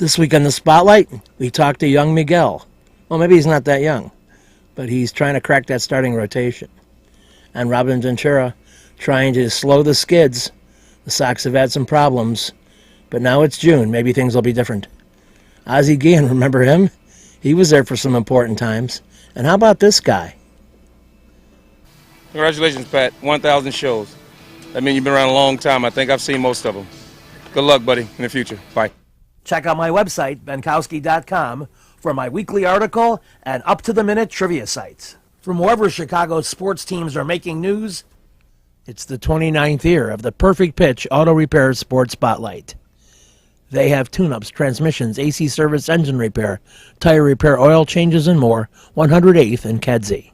This week on the Spotlight, we talked to young Miguel. Well, maybe he's not that young, but he's trying to crack that starting rotation. And Robin Ventura trying to slow the skids. The Sox have had some problems, but now it's June. Maybe things will be different. Ozzie Guillen, remember him? He was there for some important times. And how about this guy? Congratulations, Pat. 1,000 shows. That means you've been around a long time. I think I've seen most of them. Good luck, buddy, in the future. Bye. Check out my website, benkowski.com, for my weekly article and up-to-the-minute trivia sites. From wherever Chicago's sports teams are making news, it's the 29th year of the Perfect Pitch Auto Repair Sports Spotlight. They have tune-ups, transmissions, AC service, engine repair, tire repair, oil changes, and more. 108th and Kedzie.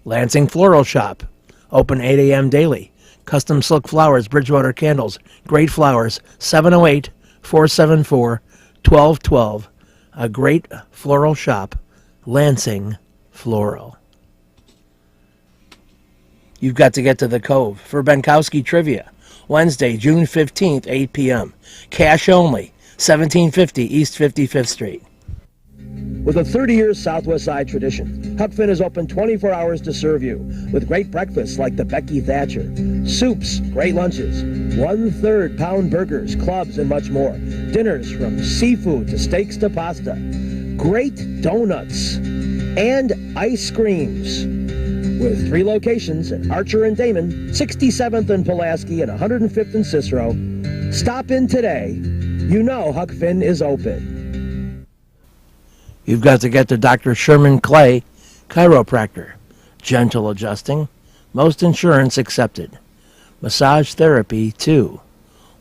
Lansing Floral Shop, open 8 a.m. daily. Custom silk flowers, Bridgewater candles, great flowers, 708-474-1212. A great floral shop, Lansing Floral. You've got to get to the Cove for Benkowski Trivia. Wednesday, June 15th, 8 p.m. Cash only, 1750 East 55th Street. With a 30-year Southwest Side tradition, Huck Finn is open 24 hours to serve you with great breakfasts like the Becky Thatcher, soups, great lunches, 1/3 pound burgers, clubs, and much more. Dinners from seafood to steaks to pasta, great donuts, and ice creams. With 3 locations at Archer and Damon, 67th and Pulaski, and 105th and Cicero. Stop in today. You know Huck Finn is open. You've got to get to Dr. Sherman Clay, chiropractor. Gentle adjusting. Most insurance accepted. Massage therapy, too.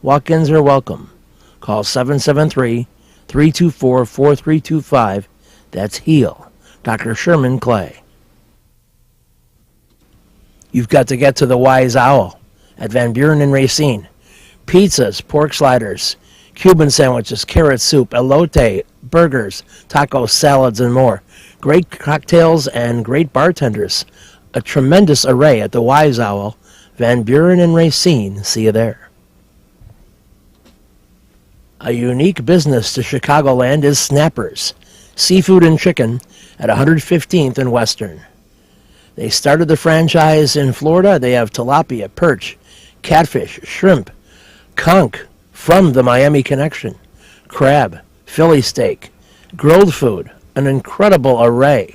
Walk-ins are welcome. Call 773-324-4325. That's HEAL. Dr. Sherman Clay. You've got to get to the Wise Owl at Van Buren and Racine. Pizzas, pork sliders, Cuban sandwiches, carrot soup, elote, burgers, tacos, salads, and more. Great cocktails and great bartenders. A tremendous array at the Wise Owl, Van Buren and Racine. See you there. A unique business to Chicagoland is Snappers, seafood and chicken at 115th and Western. They started the franchise in Florida. They have tilapia, perch, catfish, shrimp, conch from the Miami Connection, crab, Philly steak, grilled food, an incredible array,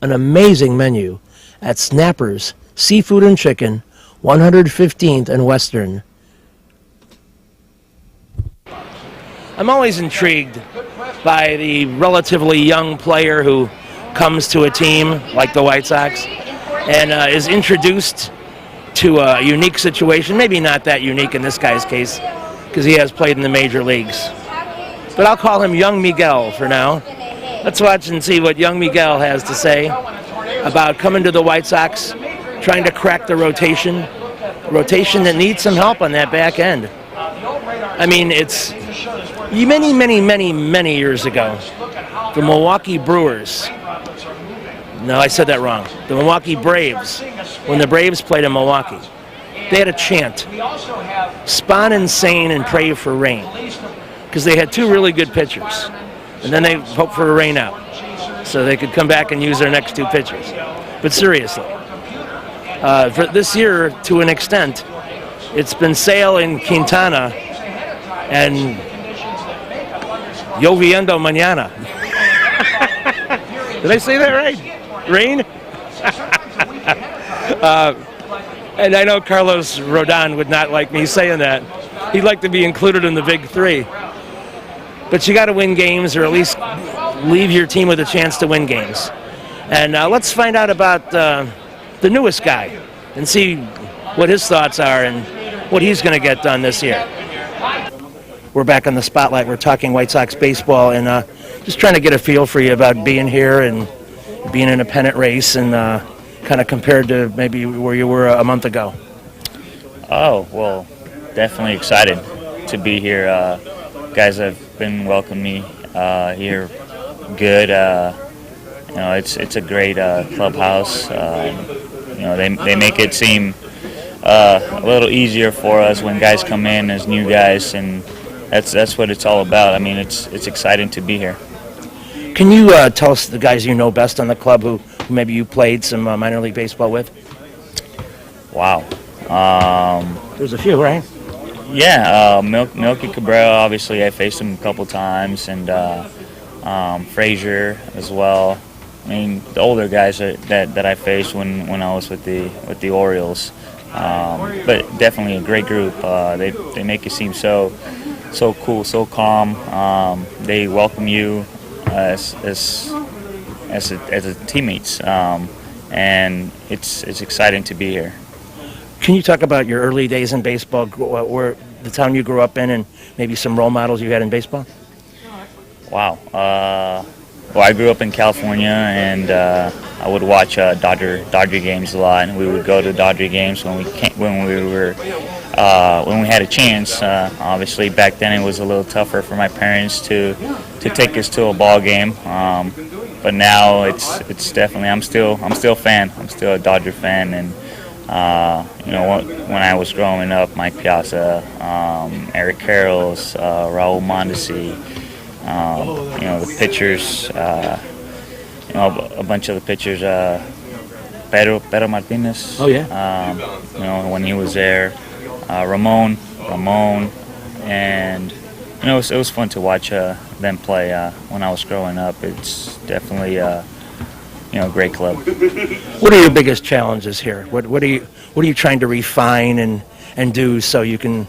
an amazing menu at Snappers, Seafood and Chicken, 115th and Western. I'm always intrigued by the relatively young player who comes to a team like the White Sox and is introduced to a unique situation, maybe not that unique in this guy's case, because he has played in the major leagues. But I'll call him Young Miguel for now. Let's watch and see what Young Miguel has to say about coming to the White Sox, trying to crack the rotation that needs some help on that back end. I mean, it's many years ago, the Milwaukee Brewers. No, I said that wrong. The Milwaukee Braves, when the Braves played in Milwaukee, they had a chant, spawn insane and pray for rain, because they had 2 really good pitchers, and then they hoped for a rain out so they could come back and use their next 2 pitchers. But seriously, for this year, to an extent, it's been Sale and Quintana and Lloviendo Mañana. Did I say that right? Rain? And I know Carlos Rodon would not like me saying that. He'd like to be included in the big 3. But you got to win games, or at least leave your team with a chance to win games. And let's find out about the newest guy and see what his thoughts are and what he's going to get done this year. We're back on the Spotlight. We're talking White Sox baseball and just trying to get a feel for you about being here and being in a pennant race and kind of compared to maybe where you were a month ago. Oh, well, definitely excited to be here. Guys have been welcoming me here good. It's a great clubhouse. They make it seem a little easier for us when guys come in as new guys, and that's what it's all about. I mean, it's exciting to be here. Can you tell us the guys you know best on the club who maybe you played some minor league baseball with? Wow. There's a few, right? Yeah, Milky Cabrera, obviously I faced him a couple times, and Frazier as well. I mean, the older guys that I faced when I was with the Orioles. But definitely a great group. They make it seem so cool, so calm. They welcome you as a teammates, and it's exciting to be here. Can you talk about your early days in baseball, where the town you grew up in, and maybe some role models you had in baseball? Wow. Well, I grew up in California, and I would watch Dodger games a lot. And we would go to Dodger games when we had a chance. Obviously, back then it was a little tougher for my parents to take us to a ball game. But now it's definitely I'm still a fan. I'm still a Dodger fan, and when I was growing up, Mike Piazza, Eric Carrolls, Raul Mondesi. The pitchers, a bunch of the pitchers, Pedro Martinez. Oh, yeah. When he was there, Ramon, and it was fun to watch them play when I was growing up. It's definitely a great club. What are your biggest challenges here? What are you trying to refine and do so you can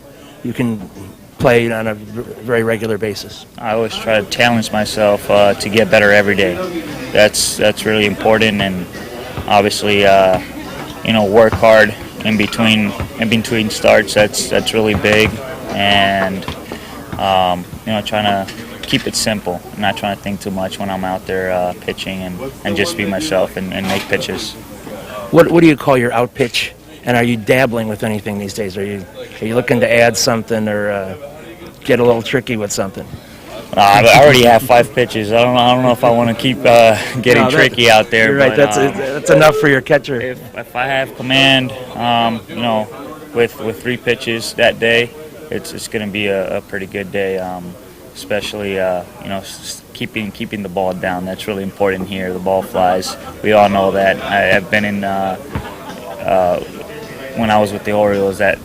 play on a very regular basis? I always try to challenge myself to get better every day. That's really important, and obviously, work hard in between starts. That's really big, and trying to keep it simple, not trying to think too much when I'm out there pitching, and just be myself and make pitches. What do you call your out pitch? And are you dabbling with anything these days? Are you looking to add something or get a little tricky with something? I already have 5 pitches. I don't know if I want to keep getting tricky out there. You're right. That's enough for your catcher. If I have command, with 3 pitches that day, it's going to be a pretty good day. Especially keeping the ball down. That's really important here. The ball flies. We all know that. I've been in. When I was with the Orioles, that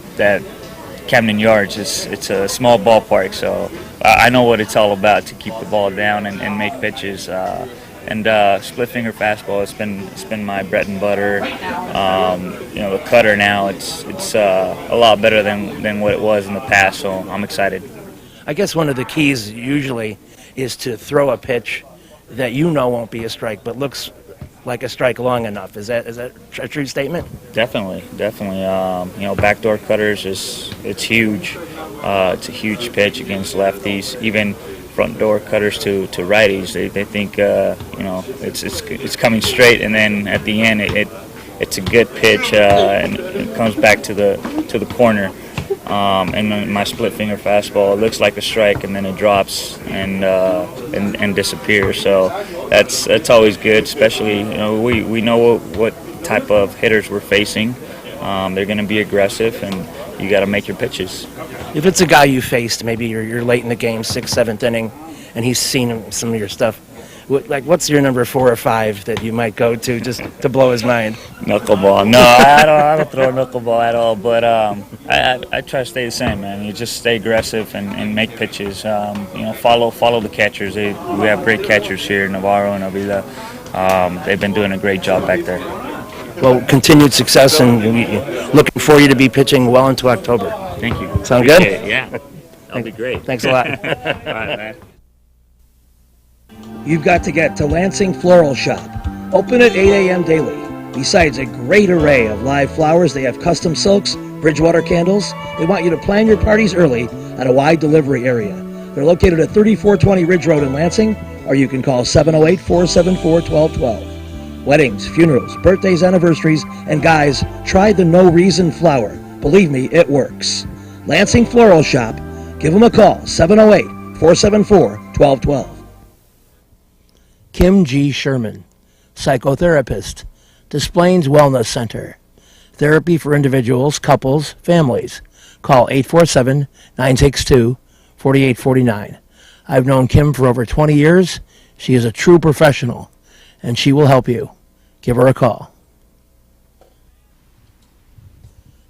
Camden Yards, it's a small ballpark, so I know what it's all about, to keep the ball down and make pitches. And split finger fastball, it's been my bread and butter. The cutter now, it's a lot better than what it was in the past, so I'm excited. I guess one of the keys usually is to throw a pitch that won't be a strike, but looks like a strike long enough. Is that a true statement? Definitely. Backdoor cutters it's huge. It's a huge pitch against lefties. Even front door cutters to righties. They think it's coming straight, and then at the end it's a good pitch and it comes back to the corner. And then my split finger fastball, it looks like a strike, and then it drops and disappears. So that's always good, especially we know what type of hitters we're facing. They're going to be aggressive, and you got to make your pitches. If it's a guy you faced, maybe you're late in the game, 6th, 7th inning, and he's seen some of your stuff. What's your number 4 or 5 that you might go to just to blow his mind? Knuckleball. No, I don't throw a knuckleball at all. But I try to stay the same, man. You just stay aggressive and make pitches. Follow the catchers. We have great catchers here, Navarro and Avila. They've been doing a great job back there. Well, continued success, and looking for you to be pitching well into October. Thank you. Sound good? Yeah, that'll be great. Thanks a lot. All right, man. You've got to get to Lansing Floral Shop. Open at 8 a.m. daily. Besides a great array of live flowers, they have custom silks, Bridgewater candles. They want you to plan your parties early at a wide delivery area. They're located at 3420 Ridge Road in Lansing, or you can call 708-474-1212. Weddings, funerals, birthdays, anniversaries, and guys, try the No Reason flower. Believe me, it works. Lansing Floral Shop. Give them a call, 708-474-1212. Kim G. Sherman, psychotherapist, Des Plaines Wellness Center. Therapy for individuals, couples, families. Call 847-962-4444. 4849. I've known Kim for over 20 years. She is a true professional, and she will help you. Give her a call.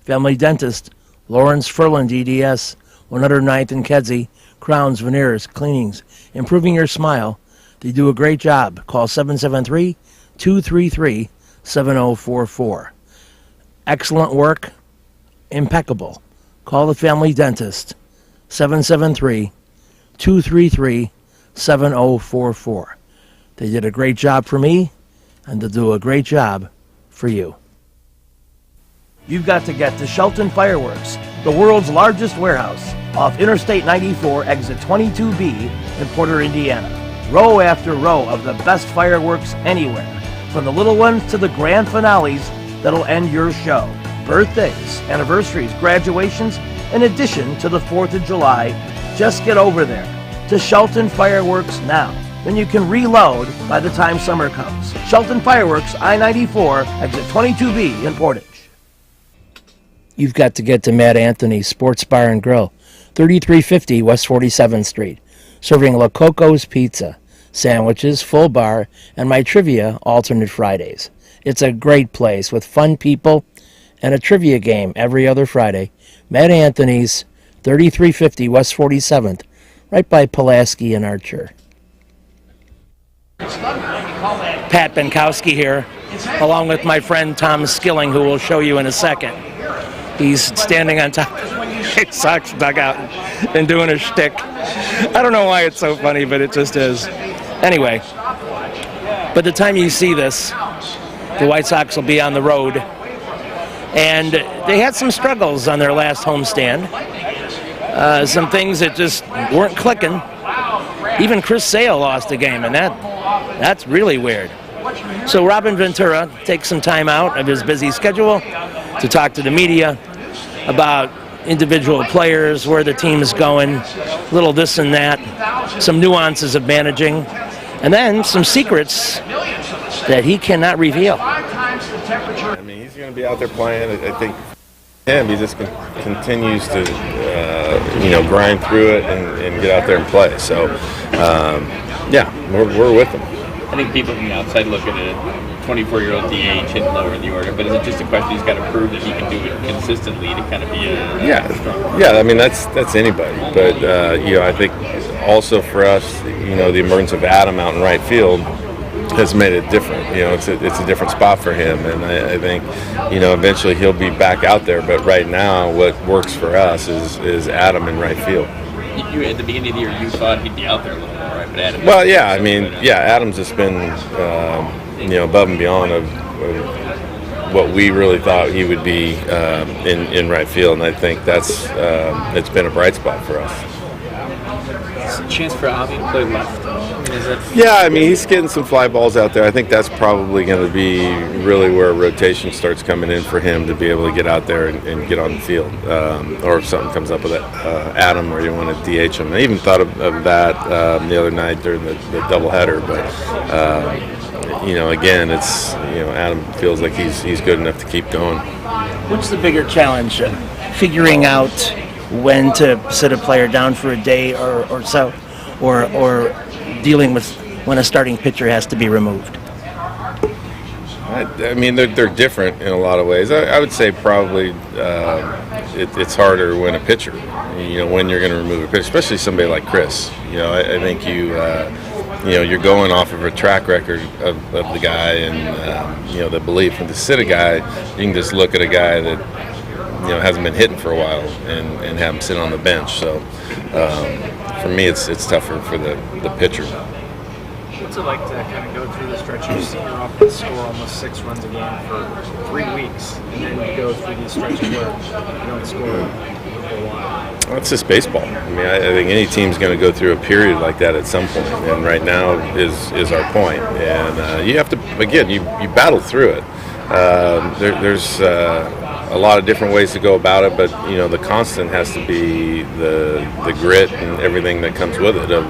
Family Dentist, Lawrence Furlan, DDS, 109th and Kedzie, crowns, veneers, cleanings, improving your smile. They do a great job. Call 773-233-7044. Excellent work, impeccable. Call the Family Dentist, 773-233-7044. They did a great job for me, and they'll do a great job for you. You've got to get to Shelton Fireworks, the world's largest warehouse, off Interstate 94, exit 22B in Porter, Indiana. Row after row of the best fireworks anywhere, from the little ones to the grand finales that'll end your show. Birthdays, anniversaries, graduations, in addition to the 4th of July. Just get over there to Shelton Fireworks now. Then you can reload by the time summer comes. Shelton Fireworks, I-94, exit 22B in Portage. You've got to get to Matt Anthony's Sports Bar and Grill, 3350 West 47th Street, serving La Coco's Pizza, sandwiches, full bar, and my trivia alternate Fridays. It's a great place with fun people and a trivia game every other Friday. Matt Anthony's, 3350 West 47th, right by Pulaski and Archer. Pat Benkowski here, along with my friend Tom Skilling, who we'll show you in a second. He's standing on top of the Sox dugout and doing a shtick. I don't know why it's so funny, but it just is. Anyway, by the time you see this, the White Sox will be on the road. And they had some struggles on their last homestand. Some things that just weren't clicking. Even Chris Sale lost a game, and that's really weird. So Robin Ventura takes some time out of his busy schedule to talk to the media about individual players, where the team is going, little this and that, some nuances of managing, and then some secrets that he cannot reveal. I mean, he's going to be out there playing. I think he just continues to, grind through it and get out there and play. So, we're with him. I think people from the outside look at a 24-year-old DH hitting lower in the order, but is it just a question he's got to prove that he can do it consistently to kind of be a strong? I mean, that's anybody. But, I think also for us, the emergence of Adam out in right field has made it different. It's a different spot for him, and I think, eventually he'll be back out there. But right now, what works for us is Adam in right field. You at the beginning of the year, you thought he'd be out there a little more, right? But Adam. Well, yeah. I mean, Adam's just been, above and beyond of what we really thought he would be in right field, and I think that's it's been a bright spot for us. Is there a chance for Avi to play left? I mean, he's getting some fly balls out there. I think that's probably going to be really where rotation starts coming in for him to be able to get out there and get on the field. Or if something comes up with Adam where you want to DH him. I even thought of that the other night during the doubleheader. But, again, it's, Adam feels like he's good enough to keep going. What's the bigger challenge? Figuring out when to sit a player down for a day or so, or dealing with when a starting pitcher has to be removed? I mean, they're different in a lot of ways. I would say probably it's harder when a pitcher, when you're going to remove a pitcher, especially somebody like Chris. I think you're going off of a track record of the guy and, the belief. And to sit a guy, you can just look at a guy that, hasn't been hitting for a while and have him sit on the bench. So for me, it's tougher for the pitcher. What's it like to kind of go through the stretch? You've seen your offense score almost 6 runs a game for 3 weeks, and then you go through these stretches where you don't score for a while. Well, it's just baseball. I mean, I think any team's going to go through a period like that at some point, and right now is our point. And you have to, again, you battle through it. There's a lot of different ways to go about it, but the constant has to be the grit and everything that comes with it of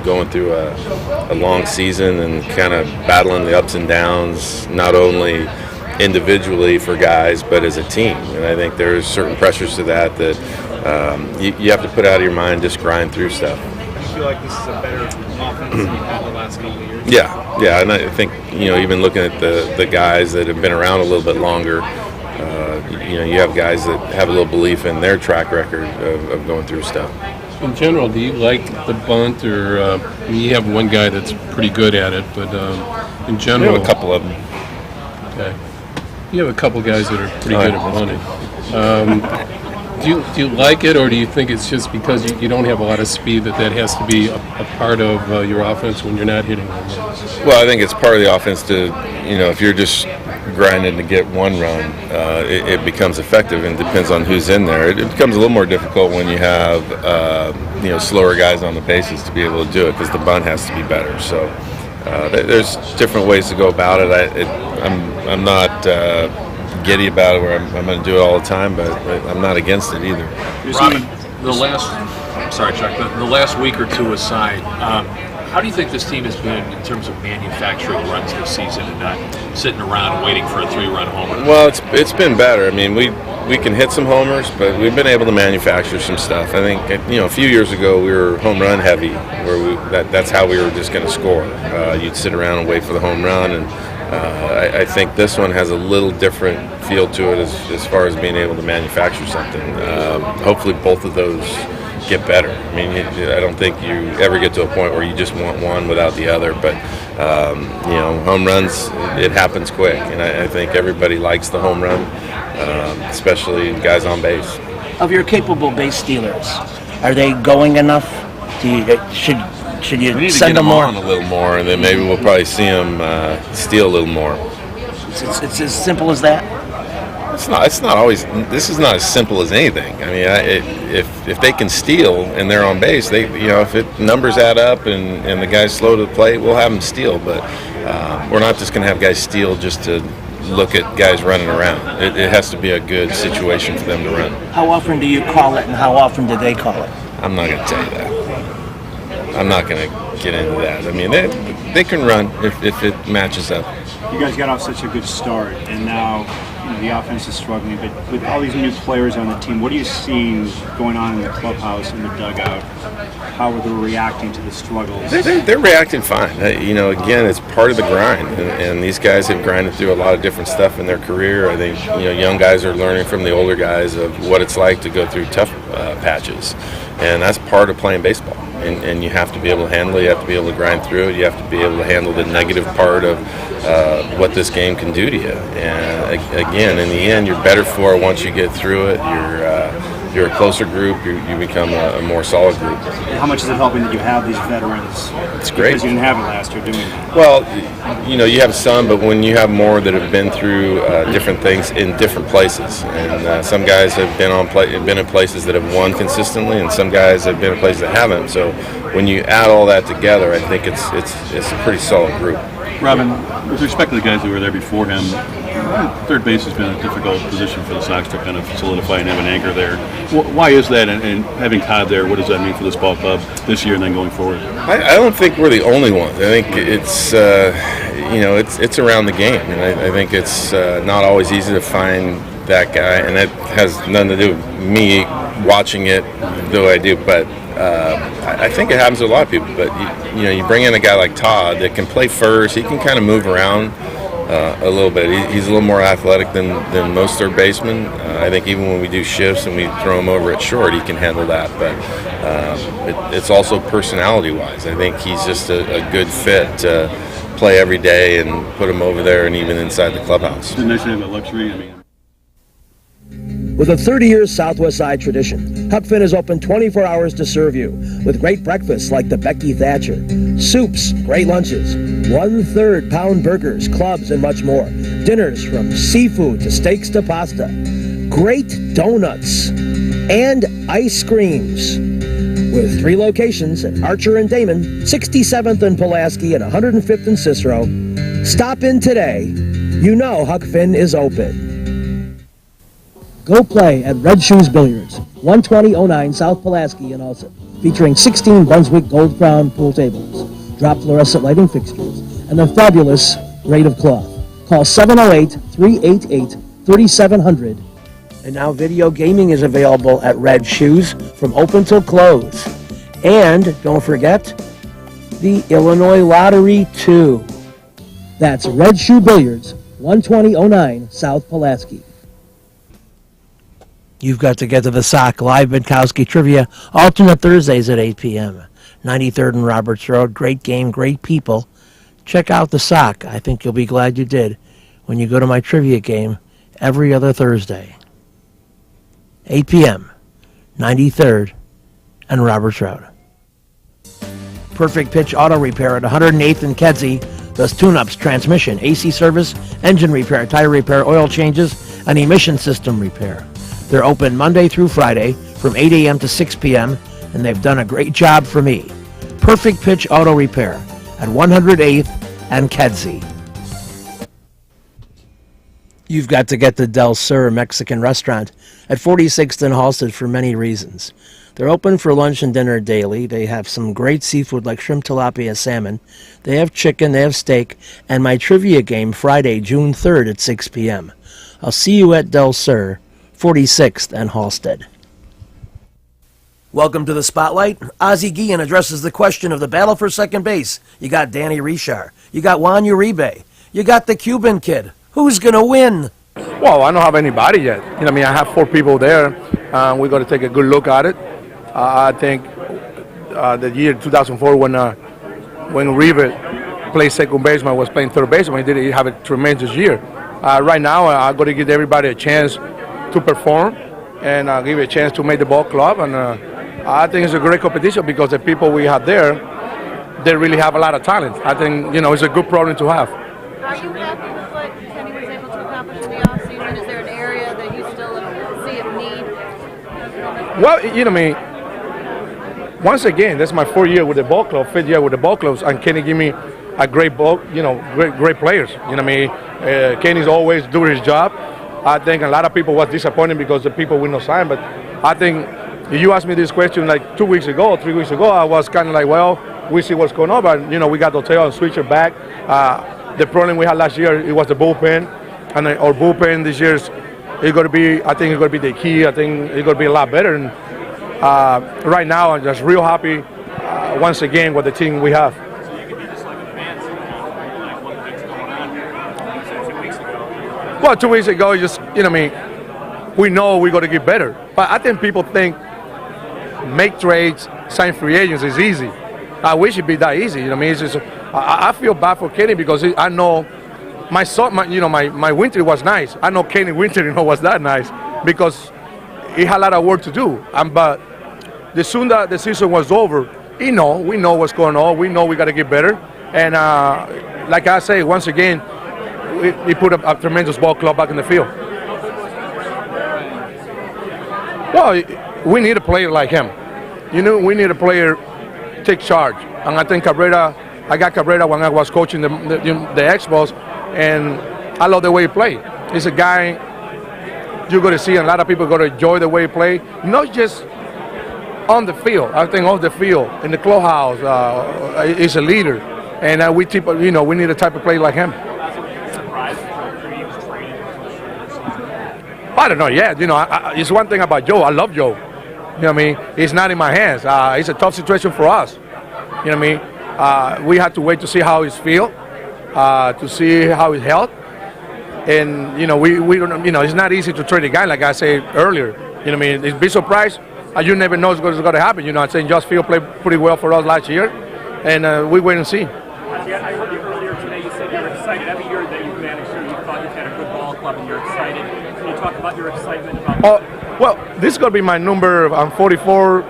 going through a long season and kind of battling the ups and downs, not only individually for guys but as a team. And I think there's certain pressures to that you have to put out of your mind, just grind through stuff. I feel like this is a better offense than you've had the last couple of years. Yeah, and I think even looking at the guys that have been around a little bit longer, you have guys that have a little belief in their track record of going through stuff. In general, do you like the bunt, or you have one guy that's pretty good at it, but in general, We have a couple of them. Okay, you have a couple guys that are pretty good at bunting. Do you like it, or do you think it's just because you don't have a lot of speed that has to be a part of your offense when you're not hitting home runs? Well, I think it's part of the offense to, if you're just grinding to get one run, it becomes effective, and depends on who's in there. It becomes a little more difficult when you have, slower guys on the bases to be able to do it, because the bunt has to be better. So there's different ways to go about it. I'm not giddy about it where I'm going to do it all the time, but I'm not against it either. Robin, the last week or two aside, how do you think this team has been in terms of manufacturing runs this season and not sitting around waiting for a 3-run homer? Well, it's been better. I mean, we can hit some homers, but we've been able to manufacture some stuff. I think a few years ago we were home run heavy, where that's how we were just going to score. You'd sit around and wait for the home run, and I think this one has a little different feel to it as far as being able to manufacture something. Hopefully both of those get better. I mean, I don't think you ever get to a point where you just want one without the other, but home runs, it happens quick, and I think everybody likes the home run, especially guys on base. Of your capable base stealers, are they going enough? Should you We need to send get them them more? on a little more, and then maybe we'll probably see them steal a little more. It's as simple as that. It's not always. This is not as simple as anything. I mean, if they can steal and they're on base, if it numbers add up and the guy's slow to the plate, we'll have them steal. But we're not just going to have guys steal just to look at guys running around. It has to be a good situation for them to run. How often do you call it, and how often do they call it? I'm not going to tell you that. I'm not going to get into that. I mean, they can run if it matches up. You guys got off such a good start, and now the offense is struggling. But with all these new players on the team, what are you seeing going on in the clubhouse, in the dugout? How are they reacting to the struggles? They're reacting fine. Again, it's part of the grind, and these guys have grinded through a lot of different stuff in their career. I think young guys are learning from the older guys of what it's like to go through tough patches, and that's part of playing baseball. And you have to be able to handle it. You have to be able to grind through it. You have to be able to handle the negative part of what this game can do to you. And again, in the end, you're better for it once you get through it. You're a closer group. You become a more solid group. How much is it helping that you have these veterans? It's great. Because you didn't have it last year doing that. Well, you have some, but when you have more that have been through different things in different places, and some guys have been in places that have won consistently, and some guys have been in places that haven't. So when you add all that together, I think it's a pretty solid group. Robin, with respect to the guys who were there before him, third base has been a difficult position for the Sox to kind of solidify and have an anchor there. Why is that? And having Todd there, what does that mean for this ball club this year and then going forward? I don't think we're the only ones. I think it's it's around the game, and I think it's not always easy to find that guy, and that has nothing to do with me watching it the way I do, but I think it happens to a lot of people. But you bring in a guy like Todd that can play first. He can kind of move around a little bit. He's a little more athletic than most third basemen. I think even when we do shifts and we throw him over at short, he can handle that. But it's also personality-wise. I think he's just a good fit to play every day and put him over there and even inside the clubhouse. It's nice to have that luxury. With a 30-year Southwest Side tradition, Huck Finn is open 24 hours to serve you with great breakfasts like the Becky Thatcher, soups, great lunches, 1/3 pound burgers, clubs, and much more. Dinners from seafood to steaks to pasta, great donuts, and ice creams. With 3 locations at Archer and Damon, 67th and Pulaski, and 105th and Cicero. Stop in today. You know Huck Finn is open. Go play at Red Shoes Billiards, 12009 South Pulaski in Alsip, featuring 16 Brunswick Gold Crown pool tables, drop fluorescent lighting fixtures, and a fabulous grade of cloth. Call 708-388-3700 And now video gaming is available at Red Shoes from open till close. And don't forget, the Illinois Lottery, too. That's Red Shoe Billiards, 12009 South Pulaski. You've got to get to the Sock Live Benkowski Trivia, alternate Thursdays at 8 p.m. 93rd and Roberts Road. Great game, great people. Check out the Sock. I think you'll be glad you did when you go to my trivia game every other Thursday. 8 p.m., 93rd and Roberts Road. Perfect Pitch Auto Repair at 108th and Kedzie does tune-ups, transmission, AC service, engine repair, tire repair, oil changes, and emission system repair. They're open Monday through Friday from 8 a.m. to 6 p.m., and they've done a great job for me. Perfect Pitch Auto Repair at 108th and Kedzie. You've got to get to Del Sur Mexican Restaurant at 46th and Halsted for many reasons. They're open for lunch and dinner daily. They have some great seafood like shrimp, tilapia, salmon. They have chicken, they have steak, and my trivia game Friday, June 3rd at 6 p.m. I'll see you at Del Sur, 46th and Halsted. Welcome to the Spotlight. Ozzie Guillen addresses the question of the battle for second base. You got Danny Richard. You got Juan Uribe. You got the Cuban kid. Who's going to win? Well, I don't have anybody yet. I have 4 people there. We're going to take a good look at it. I think the year 2004 when Uribe played second baseman, was playing third baseman, he did have a tremendous year. Right now, I'm going to give everybody a chance to perform and give a chance to make the ball club. And I think it's a great competition because the people we have there, they really have a lot of talent. I think, it's a good problem to have. Are you happy with what Kenny was able to accomplish in the offseason? Is there an area that you still see of need? Well, once again, that's my 4th year with the ball club, 5th year with the ball clubs, and Kenny give me a great ball, great players. Kenny's always doing his job. I think a lot of people was disappointed because the people will not sign, but I think if you asked me this question like 2 weeks ago, 3 weeks ago, I was kind of like, well, we see what's going on, but we got the tail and switch it back. The problem we had last year, it was the bullpen, and our bullpen this year is going to be, I think it's going to be the key. I think it's going to be a lot better. And right now, I'm just real happy once again with the team we have. So you could be just like an advance, like what the heck's going on here, like you said 2 weeks ago. Well, 2 weeks ago, just, we know we're going to get better. But I think people think make trades, sign free agents is easy. I wish it'd be that easy. It's just, I feel bad for Kenny because I know my winter was nice. I know Kenny winter, was that nice because he had a lot of work to do. But the soon that the season was over, we know what's going on. We know we got to get better. And like I say, once again, we put a tremendous ball club back in the field. Well, we need a player like him. We need a player take charge. And I think I got Cabrera when I was coaching the Expos, and I love the way he played. He's a guy you're going to see, and a lot of people are going to enjoy the way he played, not just on the field. I think off the field, in the clubhouse, he's a leader. And we need a type of player like him. I don't know yet. It's one thing about Joe. I love Joe. It's not in my hands. It's a tough situation for us. We have to wait to see how he's feel, to see how his health, and we don't. It's not easy to trade a guy like I said earlier. It's be surprised. You never know what's going to happen. I'm saying Josh Field played pretty well for us last year, and we wait and see. Yeah, I heard you earlier today. You said you were excited. Every year that you've managed here, you thought you had a good ball club, and you're excited. Can you talk about your excitement about? Well, this is going to be my number. I'm 44.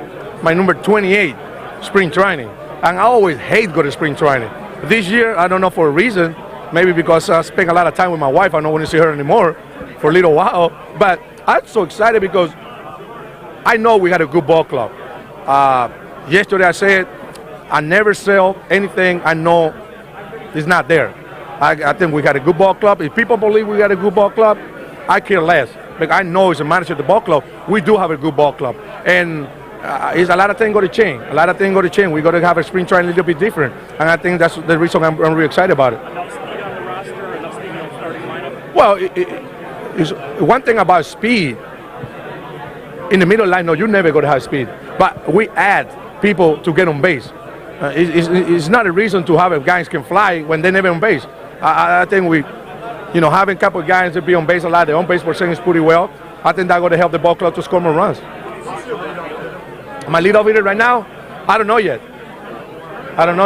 My number 28 spring training. And I always hate going to spring training. This year, I don't know for a reason, maybe because I spent a lot of time with my wife. I don't want to see her anymore for a little while. But I'm so excited because I know we had a good ball club. Yesterday I said, I never sell anything I know is not there. I think we got a good ball club. If people believe we got a good ball club, I care less. But I know as a manager of the ball club, we do have a good ball club. And it's a lot of things going to change. A lot of things going to change. We're going to have a spring training a little bit different. And I think that's the reason I'm really excited about it. Enough speed on the roster, enough speed on the starting lineup? Well, it's one thing about speed. in the middle line, no, you're never going to have speed. But we add people to get on base. It's not a reason to have guys can fly when they're never on base. I think having a couple of guys that be on base a lot, the on base percentage is pretty well. I think that's going to help the ball club to score more runs. My leadoff hitter right now, I don't know yet. You know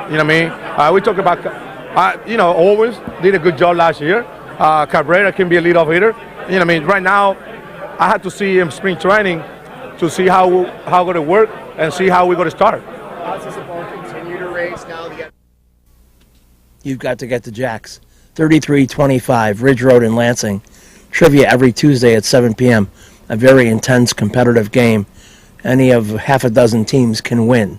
what I mean? We talk about, Owens did a good job last year. Cabrera can be a leadoff hitter. You know what I mean? Right now, I have to see him spring training to see how going to work and see how we're going to start. Continue to raise now. You've got to get the Jacks. 3325 Ridge Road in Lansing. Trivia every Tuesday at 7 p.m. A very intense competitive game. Any of half a dozen teams can win.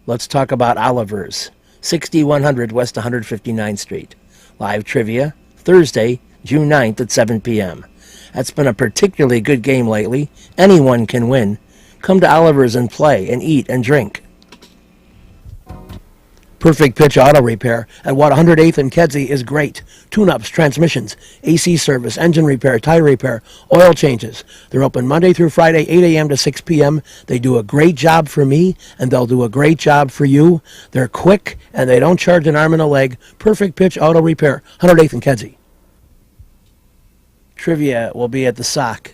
Let's talk about Oliver's. 6100 West 159th Street. Live trivia Thursday, June 9th at 7 p.m. That's been a particularly good game lately. Anyone can win. Come to Oliver's and play and eat and drink. Perfect Pitch Auto Repair at 108th and Kedzie is great. Tune-ups, transmissions, AC service, engine repair, tire repair, oil changes. They're open Monday through Friday, 8 a.m. to 6 p.m. They do a great job for me, and they'll do a great job for you. They're quick, and they don't charge an arm and a leg. Perfect Pitch Auto Repair, 108th and Kedzie. Trivia will be at the Sock.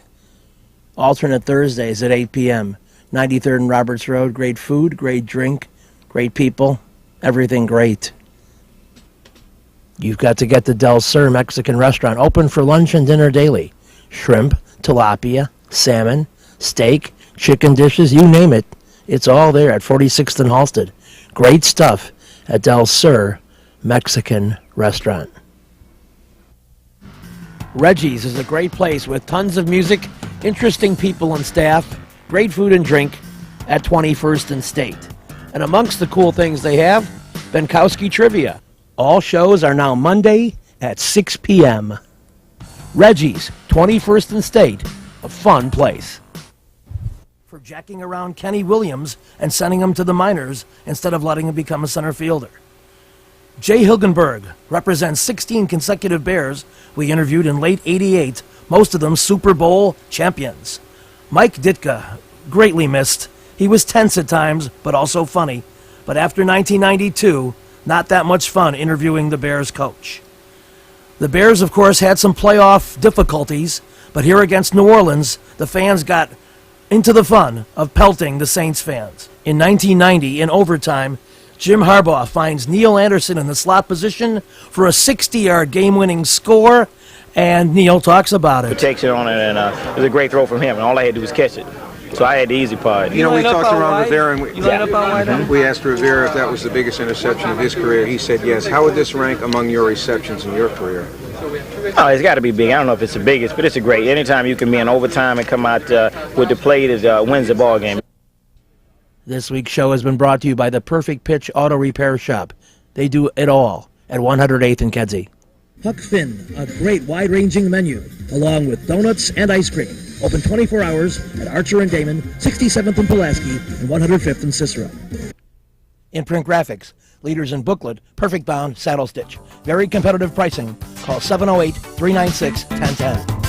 Alternate Thursdays at 8 p.m. 93rd and Roberts Road. Great food, great drink, great people. Everything great. You've got to get the Del Sur Mexican restaurant open for lunch and dinner daily. Shrimp, tilapia, salmon, steak, chicken dishes, you name it. It's all there at 46th and Halsted. Great stuff at Del Sur Mexican restaurant. Reggie's is a great place with tons of music, interesting people and staff, great food and drink at 21st and State. And amongst the cool things they have, Benkowski Trivia. All shows are now Monday at 6 p.m. Reggie's, 21st and State, a fun place. For jacking around Kenny Williams and sending him to the minors instead of letting him become a center fielder. Jay Hilgenberg represents 16 consecutive Bears we interviewed in late '88, most of them Super Bowl champions. Mike Ditka, greatly missed. He was tense at times, but also funny. But after 1992, not that much fun interviewing the Bears coach. The Bears, of course, had some playoff difficulties, but here against New Orleans, the fans got into the fun of pelting the Saints fans. In 1990, in overtime, Jim Harbaugh finds Neil Anderson in the slot position for a 60-yard game-winning score, and Neil talks about it. He takes it on it, and it was a great throw from him, and all I had to do was catch it. So I had the easy part. You know, we talked around Rivera, and we asked Rivera if that was the biggest interception of his career. He said yes. How would this rank among your receptions in your career? Oh, it's got to be big. I don't know if it's the biggest, but it's a great. Anytime you can be in overtime and come out with the play that wins the ball game. This week's show has been brought to you by the Perfect Pitch Auto Repair Shop. They do it all at 108th and Kedzie. Huck Finn, a great wide-ranging menu, along with donuts and ice cream. Open 24 hours at Archer and Damon, 67th and Pulaski, and 105th and Cicero. In print graphics, leaders in booklet, perfect bound, saddle stitch. Very competitive pricing. Call 708-396-1010.